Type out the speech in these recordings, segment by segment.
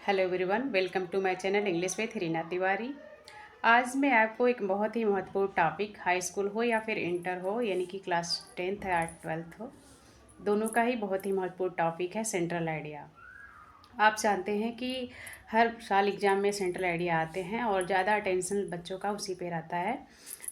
Hello everyone, welcome to my channel English with Reena Tiwari. आज मैं आपको एक बहुत ही महत्वपूर्ण टॉपिक, हाई स्कूल हो या फिर इंटर हो, यानी कि क्लास 10th या 12th हो, दोनों का ही बहुत ही महत्वपूर्ण टॉपिक है सेंट्रल आइडिया। आप जानते हैं कि हर साल एग्ज़ाम में सेंट्रल आइडिया आते हैं और ज़्यादा अटेंशन बच्चों का उसी पे रहता है,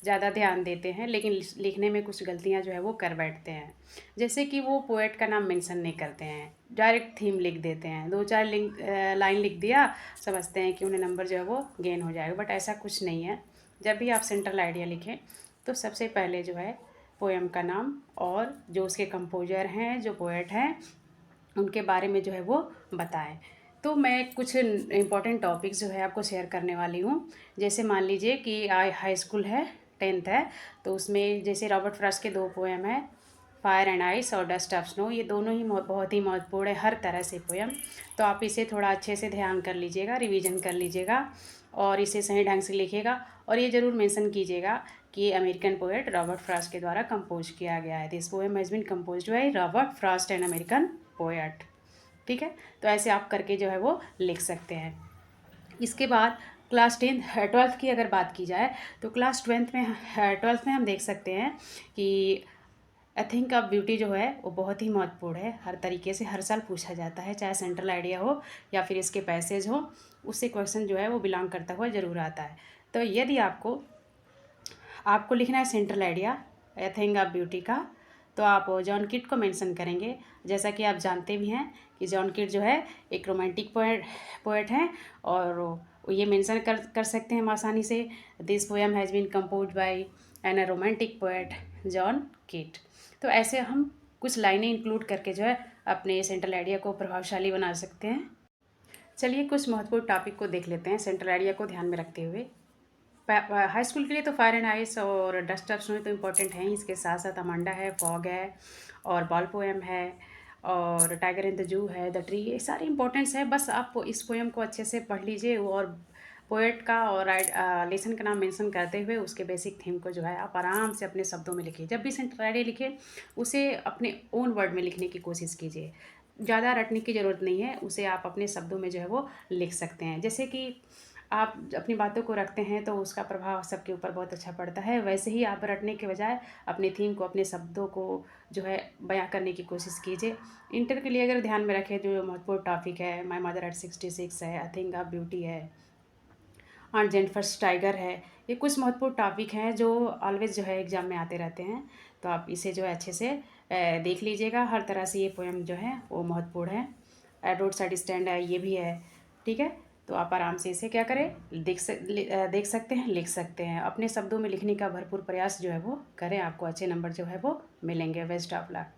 ज़्यादा ध्यान देते हैं, लेकिन लिखने में कुछ गलतियां जो है वो कर बैठते हैं। जैसे कि वो पोएट का नाम मेंशन नहीं करते हैं, डायरेक्ट थीम लिख देते हैं, दो चार लाइन लिख दिया, समझते हैं कि उन्हें नंबर जो है वो गेन हो जाएगा, बट ऐसा कुछ नहीं है। जब भी आप सेंट्रल आइडिया लिखें तो सबसे पहले जो है पोएम का नाम और जो उसके कंपोजर हैं, जो पोएट हैं, उनके बारे में जो है वो बताएं। तो मैं कुछ इम्पॉर्टेंट टॉपिक्स जो है आपको शेयर करने वाली हूँ। जैसे मान लीजिए कि हाई स्कूल है, 10th है, तो उसमें जैसे रॉबर्ट फ्रॉस्ट के दो पोएम है, फायर एंड आइस और डस्ट ऑफ स्नो, ये दोनों ही बहुत ही महत्वपूर्ण है हर तरह से पोएम। तो आप इसे थोड़ा अच्छे से ध्यान कर लीजिएगा, रिवीजन कर लीजिएगा और इसे सही ढंग से लिखिएगा। और ये ज़रूर मेंशन कीजिएगा कि ये अमेरिकन पोएट रॉबर्ट फ्रॉस्ट के द्वारा कंपोज किया गया है। This poem has been composed by Robert Frost and American poet. ठीक है, तो ऐसे आप करके जो है वो लिख सकते हैं। इसके बाद क्लास 12th की अगर बात की जाए तो क्लास 12th में हम देख सकते हैं कि आई थिंक ऑफ ब्यूटी जो है वो बहुत ही महत्वपूर्ण है। हर तरीके से हर साल पूछा जाता है, चाहे सेंट्रल आइडिया हो या फिर इसके पैसेज हो, उससे क्वेश्चन जो है वो बिलोंग करता हुआ ज़रूर आता है। तो यदि आपको आपको लिखना है central idea I think of beauty का, तो आप जॉन किट को मेंशन करेंगे। जैसा कि आप जानते भी हैं कि जॉन किट जो है एक रोमांटिक पोएट हैं और ये मेंशन कर सकते हैं हम आसानी से, this poem has been composed by an romantic poet John Keats. तो ऐसे हम कुछ लाइनें इंक्लूड करके जो है अपने सेंट्रल आइडिया को प्रभावशाली बना सकते हैं। चलिए कुछ महत्वपूर्ण टॉपिक को देख लेते हैं सेंट्रल आइडिया को ध्यान में रखते हुए। हाई स्कूल के लिए तो फायर एंड आइस और डस्ट ऑफ स्नो तो इम्पोर्टेंट है ही, इसके साथ साथ अमांडा है, फॉग है और बॉल पोएम है और टाइगर इन द जू है, द ट्री, ये सारे इंपॉर्टेंट्स है। बस आप इस पोएम को अच्छे से पढ़ लीजिए और पोएट का और लेसन का नाम मेंशन करते हुए उसके बेसिक थीम को जो है आप आराम से अपने शब्दों में लिखिए। जब भी सेंट्रल आइडिया लिखे उसे अपने ओन वर्ड में लिखने की कोशिश कीजिए, ज़्यादा रटने की ज़रूरत नहीं है, उसे आप अपने शब्दों में जो है वो लिख सकते हैं। जैसे कि आप अपनी बातों को रखते हैं तो उसका प्रभाव सबके ऊपर बहुत अच्छा पड़ता है, वैसे ही आप रटने के बजाय अपनी थीम को, अपने शब्दों को जो है बयां करने की कोशिश कीजिए। इंटर के लिए अगर ध्यान में रखें जो महत्वपूर्ण टॉपिक है, माई मदर एट 66 है, आई थिंक ऑफ ब्यूटी है, ऑन जेनिफर्स टाइगर है, ये कुछ महत्वपूर्ण टॉपिक हैं जो ऑलवेज जो है एग्जाम में आते रहते हैं। तो आप इसे जो है अच्छे से देख लीजिएगा। हर तरह से ये पोएम जो है वो महत्वपूर्ण है। रोड साइड स्टैंड है, ये भी है। ठीक है, तो आप आराम से इसे क्या करें, देख सकते हैं, लिख सकते हैं। अपने शब्दों में लिखने का भरपूर प्रयास जो है वो करें, आपको अच्छे नंबर जो है वो मिलेंगे। Best of luck.